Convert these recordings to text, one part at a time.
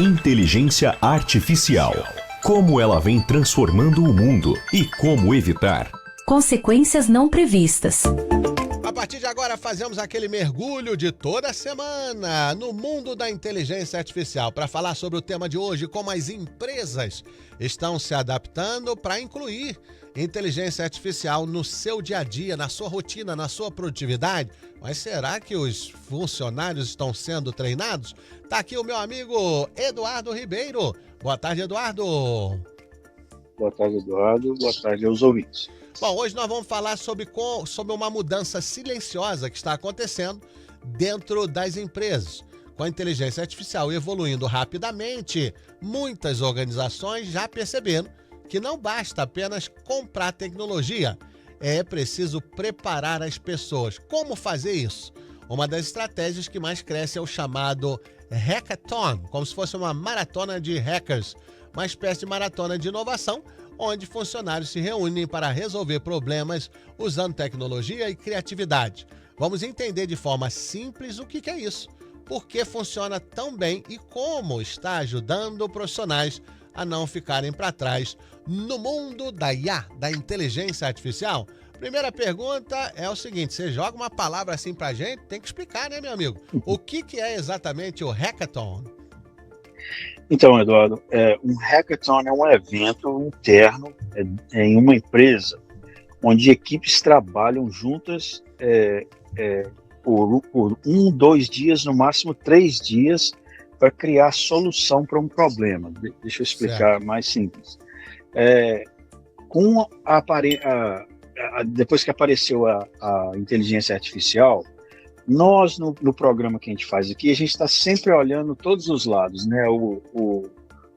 Inteligência Artificial. Como ela vem transformando o mundo e como evitar. Consequências não previstas. A partir de agora fazemos aquele mergulho de toda semana no mundo da inteligência artificial para falar sobre o tema de hoje, como as empresas estão se adaptando para incluir inteligência artificial no seu dia a dia, na sua rotina, na sua produtividade. Mas será que os funcionários estão sendo treinados? Tá aqui o meu amigo Eduardo Ribeiro. Boa tarde, Eduardo. Boa tarde, Eduardo. Boa tarde aos ouvintes. Bom, hoje nós vamos falar sobre uma mudança silenciosa que está acontecendo dentro das empresas. Com a inteligência artificial evoluindo rapidamente, muitas organizações já perceberam que não basta apenas comprar tecnologia, é preciso preparar as pessoas. Como fazer isso? Uma das estratégias que mais cresce é o chamado hackathon, como se fosse uma maratona de hackers, uma espécie de maratona de inovação, onde funcionários se reúnem para resolver problemas usando tecnologia e criatividade. Vamos entender de forma simples o que é isso, por que funciona tão bem e como está ajudando profissionais a não ficarem para trás no mundo da IA, da inteligência artificial. Primeira pergunta é o seguinte, você joga uma palavra assim pra gente, tem que explicar, né, meu amigo? O que é exatamente o hackathon? Então, Eduardo, um hackathon é um evento interno em uma empresa onde equipes trabalham juntas por 1, 2 dias, no máximo 3 dias, para criar solução para um problema. Deixa eu explicar mais simples. Depois que apareceu a inteligência artificial, nós, no programa que a gente faz aqui, a gente está sempre olhando todos os lados, né? O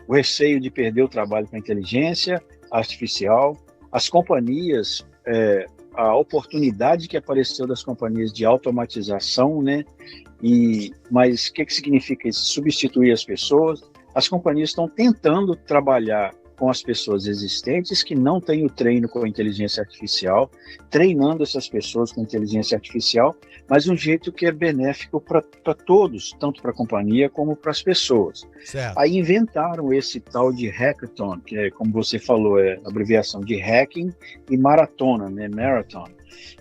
receio de perder o trabalho com a inteligência artificial, as companhias, a oportunidade que apareceu das companhias de automatização, né? Mas o que significa isso? Substituir as pessoas. As companhias estão tentando trabalhar com as pessoas existentes que não têm o treino com a inteligência artificial, treinando essas pessoas com inteligência artificial, mas de um jeito que é benéfico para todos, tanto para a companhia como para as pessoas. Certo. Aí inventaram esse tal de hackathon, que é, como você falou, é a abreviação de hacking e maratona, né, marathon.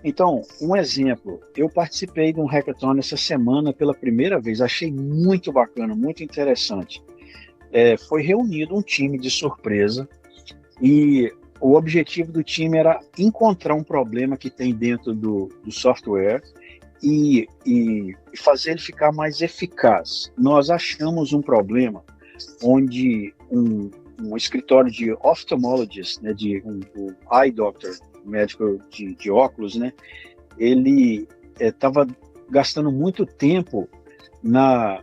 Então, um exemplo, eu participei de um hackathon essa semana pela primeira vez, achei muito bacana, muito interessante. Foi reunido um time de surpresa e o objetivo do time era encontrar um problema que tem dentro do software e fazer ele ficar mais eficaz. Nós achamos um problema onde um escritório de oftalmologist, né, um eye doctor, médico de óculos, né, ele estava gastando muito tempo na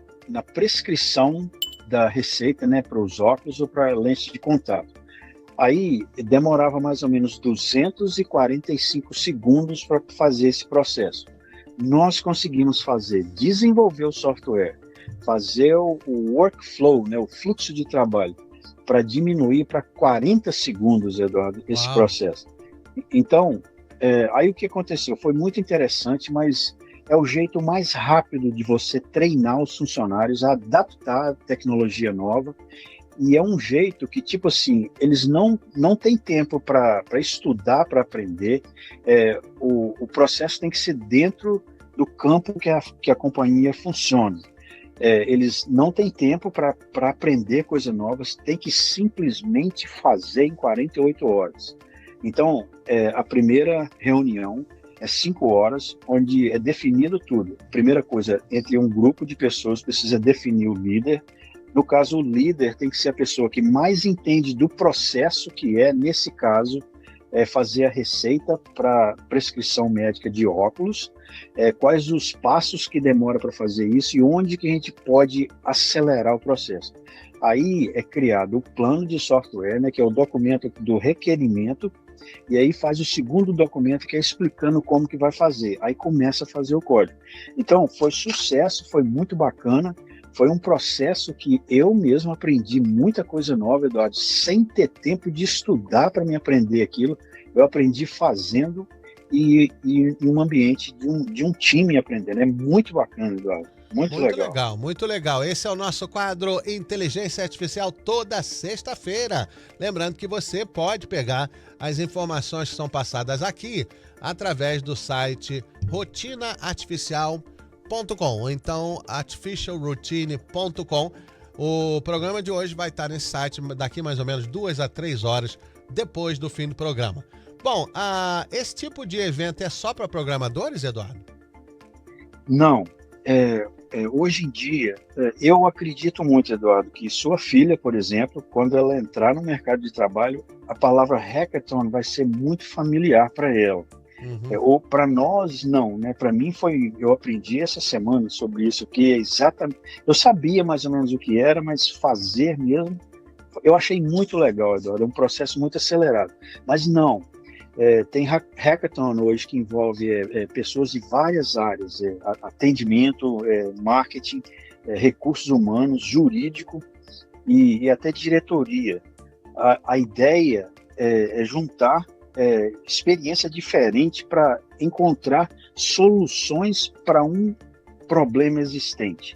prescrição da receita, né, para os óculos ou para lente de contato. Aí demorava mais ou menos 245 segundos para fazer esse processo. Nós conseguimos desenvolver o software, fazer o workflow, né, o fluxo de trabalho, para diminuir para 40 segundos, Eduardo, esse processo. Então, aí o que aconteceu? Foi muito interessante, mas é o jeito mais rápido de você treinar os funcionários a adaptar a tecnologia nova, e é um jeito que, tipo assim, eles não têm tempo para estudar, para aprender, o processo tem que ser dentro do campo que a companhia funciona. Eles não têm tempo para aprender coisas novas, tem que simplesmente fazer em 48 horas. Então, a primeira reunião é 5 horas, onde é definido tudo. Primeira coisa, entre um grupo de pessoas, precisa definir o líder. No caso, o líder tem que ser a pessoa que mais entende do processo que nesse caso, fazer a receita para prescrição médica de óculos, quais os passos que demora para fazer isso e onde que a gente pode acelerar o processo. Aí é criado o plano de software, né, que é o documento do requerimento, e aí faz o segundo documento que é explicando como que vai fazer. Aí começa a fazer o código. Então, foi sucesso, foi muito bacana. Foi um processo que eu mesmo aprendi muita coisa nova, Eduardo, sem ter tempo de estudar para me aprender aquilo. Eu aprendi fazendo e em um ambiente de um time aprendendo. É muito bacana, Eduardo. Muito legal. Muito legal. Esse é o nosso quadro Inteligência Artificial toda sexta-feira. Lembrando que você pode pegar as informações que são passadas aqui através do site rotinaartificial.com ou então artificialroutine.com. O programa de hoje vai estar nesse site daqui mais ou menos 2 a 3 horas depois do fim do programa. Bom, esse tipo de evento é só para programadores, Eduardo? Não. Hoje em dia, eu acredito muito, Eduardo, que sua filha, por exemplo, quando ela entrar no mercado de trabalho, a palavra hackathon vai ser muito familiar para ela. Ou para nós, não, né? Para mim eu aprendi essa semana sobre isso, que é exatamente, eu sabia mais ou menos o que era, mas fazer mesmo, eu achei muito legal, Eduardo, é um processo muito acelerado. Mas não, tem hackathon hoje que envolve pessoas de várias áreas, atendimento, marketing, recursos humanos, jurídico e até diretoria. A ideia é juntar experiência diferente para encontrar soluções para um problema existente.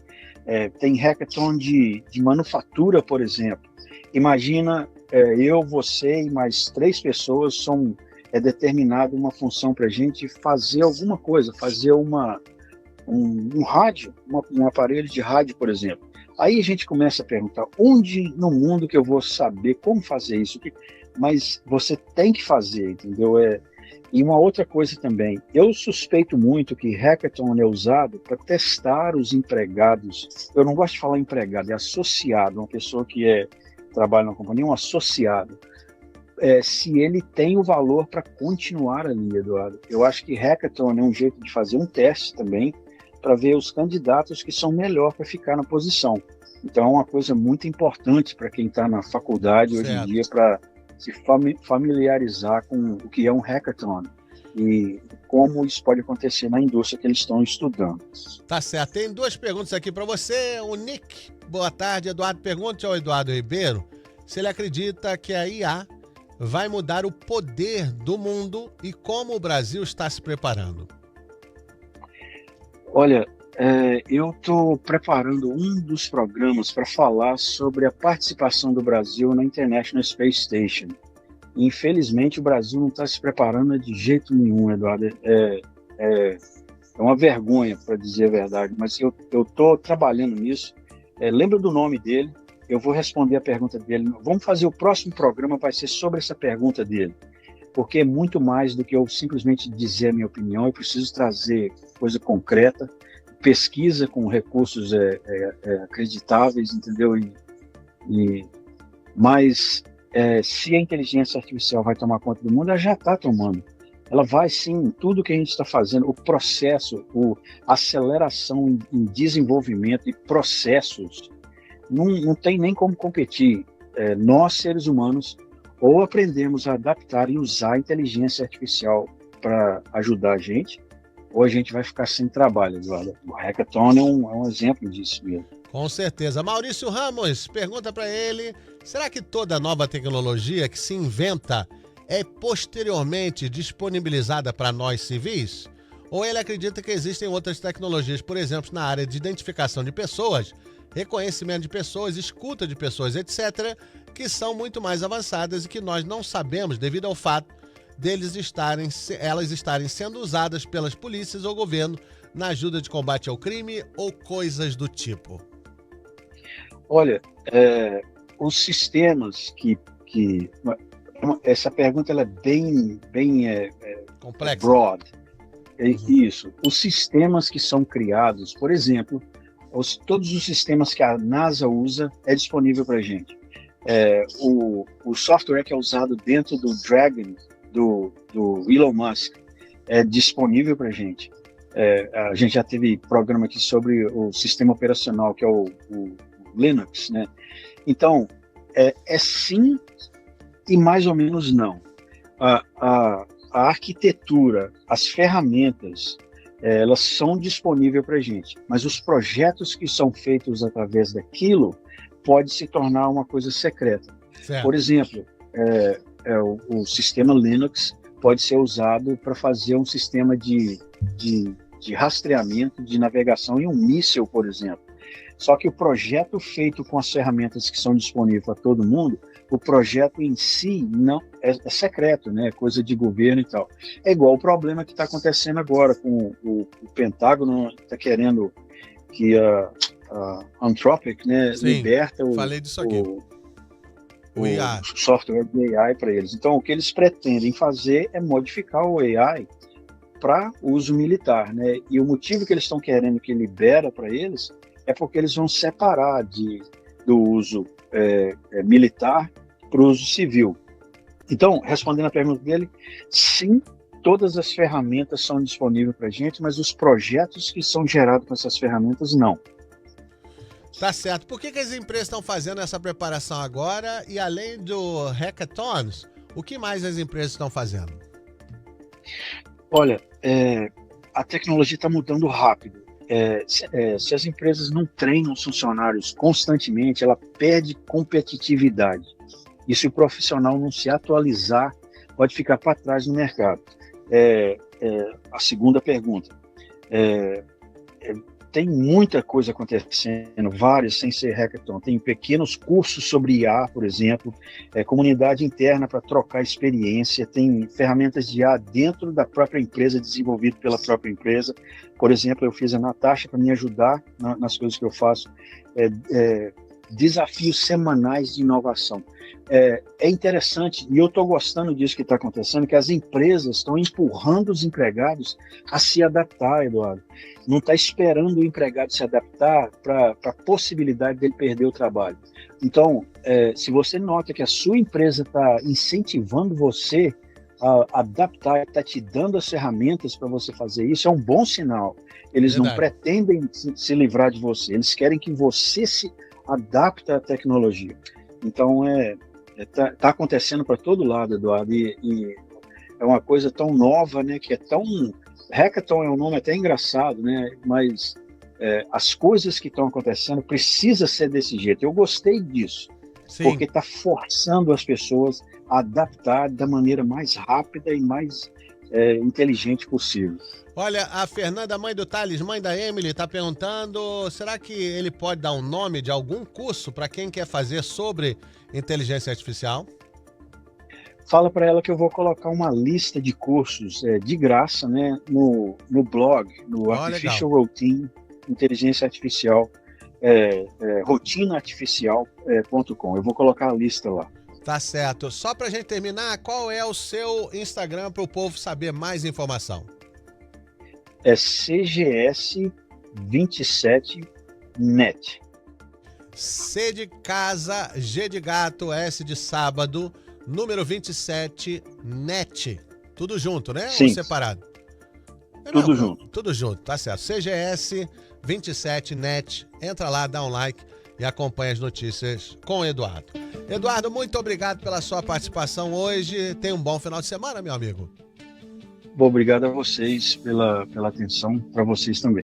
Tem hackathon de manufatura, por exemplo. Imagina eu, você e mais 3 pessoas é determinado uma função para a gente fazer alguma coisa, fazer um rádio, um aparelho de rádio, por exemplo. Aí a gente começa a perguntar, onde no mundo que eu vou saber como fazer isso? Mas você tem que fazer, entendeu? E uma outra coisa também, eu suspeito muito que hackathon é usado para testar os empregados. Eu não gosto de falar empregado, é associado, uma pessoa que trabalha na companhia, um associado. Se ele tem o valor para continuar ali, Eduardo. Eu acho que hackathon é um jeito de fazer um teste também, para ver os candidatos que são melhor para ficar na posição. Então é uma coisa muito importante para quem está na faculdade hoje em dia, para se familiarizar com o que é um hackathon e como isso pode acontecer na indústria que eles estão estudando. Tá certo. Tem 2 perguntas aqui para você. O Nick, boa tarde, Eduardo. Pergunte ao Eduardo Ribeiro se ele acredita que a IA vai mudar o poder do mundo e como o Brasil está se preparando. Olha, eu estou preparando um dos programas para falar sobre a participação do Brasil na International Space Station. Infelizmente, o Brasil não está se preparando de jeito nenhum, Eduardo. É uma vergonha, para dizer a verdade, mas eu estou trabalhando nisso. Lembra do nome dele? Eu vou responder a pergunta dele. Vamos fazer o próximo programa, vai ser sobre essa pergunta dele. Porque é muito mais do que eu simplesmente dizer a minha opinião, eu preciso trazer coisa concreta, pesquisa com recursos acreditáveis, entendeu? Mas se a inteligência artificial vai tomar conta do mundo, ela já está tomando. Ela vai sim, tudo que a gente está fazendo, o processo, a aceleração em desenvolvimento e processos, não tem nem como competir. Nós, seres humanos, ou aprendemos a adaptar e usar a inteligência artificial para ajudar a gente, ou a gente vai ficar sem trabalho, Eduardo. O hackathon é um exemplo disso mesmo. Com certeza. Maurício Ramos, pergunta para ele, será que toda nova tecnologia que se inventa é posteriormente disponibilizada para nós civis? Ou ele acredita que existem outras tecnologias, por exemplo, na área de identificação de pessoas, reconhecimento de pessoas, escuta de pessoas, etc., que são muito mais avançadas e que nós não sabemos devido ao fato elas estarem sendo usadas pelas polícias ou governo na ajuda de combate ao crime ou coisas do tipo? Olha, os sistemas essa pergunta ela é bem complexa. Broad. Isso. Os sistemas que são criados, por exemplo, todos os sistemas que a NASA usa é disponível para a gente. O software que é usado dentro do Dragon, do Elon Musk, é disponível para a gente. A gente já teve programa aqui sobre o sistema operacional, que é o Linux, né? Então, sim e mais ou menos não. A arquitetura, as ferramentas, elas são disponíveis para a gente, mas os projetos que são feitos através daquilo pode se tornar uma coisa secreta. Certo. Por exemplo, o sistema Linux pode ser usado para fazer um sistema de de rastreamento, de navegação em um míssil, por exemplo. Só que o projeto feito com as ferramentas que são disponíveis para todo mundo, o projeto em si não é secreto, né? É coisa de governo e tal. É igual o problema que está acontecendo agora com o Pentágono, está querendo que a Anthropic, né, liberta falei disso aqui. O IA. Software de AI para eles. Então, o que eles pretendem fazer é modificar o AI para uso militar, né? E o motivo que eles estão querendo que libera para eles é porque eles vão separar do uso militar para o uso civil. Então, respondendo a pergunta dele, sim, todas as ferramentas são disponíveis para a gente, mas os projetos que são gerados com essas ferramentas, não. Tá certo. Por que as empresas estão fazendo essa preparação agora? E além do hackathons, o que mais as empresas estão fazendo? Olha, a tecnologia está mudando rápido. Se as empresas não treinam os funcionários constantemente, ela perde competitividade. E se o profissional não se atualizar, pode ficar para trás no mercado. A segunda pergunta. Tem muita coisa acontecendo, várias sem ser hackathon. Tem pequenos cursos sobre IA, por exemplo, comunidade interna para trocar experiência, tem ferramentas de IA dentro da própria empresa, desenvolvido pela própria empresa. Por exemplo, eu fiz a Natasha para me ajudar nas coisas que eu faço. Desafios semanais de inovação. É interessante, e eu estou gostando disso que está acontecendo, que as empresas estão empurrando os empregados a se adaptar, Eduardo. Não está esperando o empregado se adaptar para a possibilidade dele perder o trabalho. Então, se você nota que a sua empresa está incentivando você a adaptar, está te dando as ferramentas para você fazer isso, é um bom sinal. Eles não pretendem se livrar de você, eles querem que você se adapte à tecnologia. Então, tá acontecendo para todo lado, Eduardo, e é uma coisa tão nova, né, que é tão... Hackathon é um nome até engraçado, né, mas as coisas que estão acontecendo precisa ser desse jeito. Eu gostei disso, porque está forçando as pessoas a adaptar da maneira mais rápida e mais inteligente possível. Olha, a Fernanda, mãe do Thales, mãe da Emily, está perguntando, será que ele pode dar um nome de algum curso para quem quer fazer sobre inteligência artificial? Fala para ela que eu vou colocar uma lista de cursos de graça, né, no blog, no Artificial Routine, Inteligência Artificial, rotinaartificial.com. Eu vou colocar a lista lá. Tá certo. Só para a gente terminar, qual é o seu Instagram para o povo saber mais informação? É CGS27net. C de casa, G de gato, S de sábado, número 27, net. Tudo junto, né? Sim. Ou separado? Tudo junto. Tudo junto, tá certo. CGS 27 net. Entra lá, dá um like e acompanha as notícias com o Eduardo. Eduardo, muito obrigado pela sua participação hoje. Tenha um bom final de semana, meu amigo. Obrigado a vocês pela atenção, para vocês também.